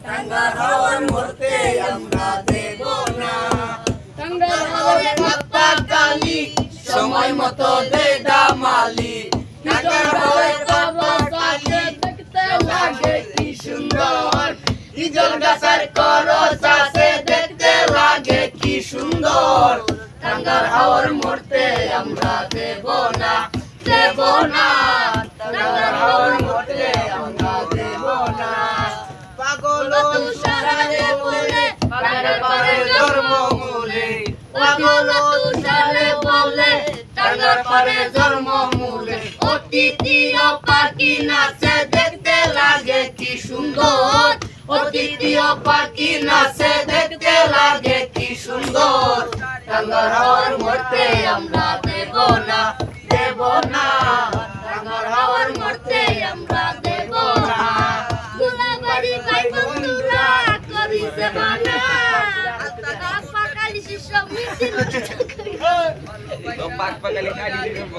টাঙ্গার হাওয়ার মরতে আমরা দেব না। টাঙ্গার হাওয়ার পাপ্পা কালি সময় মতো দে দামালি। টাঙ্গার হাওয়ার পাপ্পা কালি দেখতে লাগে কি সুন্দর। ইজল গাছের করস আছে দেখতে লাগে কি সুন্দর। টাঙ্গার হাওয়ার মরতে আমরা দেব না, দেব না। টাঙ্গার হাওয়ার মরতে আমরা দেব না। পাগল তুষারে বলে টাঙ্গার পারে জন্মমূলে। পাগল তুষারে বলে টাঙ্গার পারে জন্মমূলে। অতিথিও পাখি নাচে দেখতে লাগে কি সুন্দর। অতিথিও পাখি নাচে দেখতে লাগে কি সুন্দর। টাঙ্গার হাওয়ার মরতে আমরা দেব না, দেব না। টাঙ্গার হাওয়ার মরতে আমরা দেব না। দুলাবাড়ি ভাই বন্ধুরা করিছে বানা। পাপ্পা কালি শিষ্য মিছিল। পাক পাকালি কালি দিব।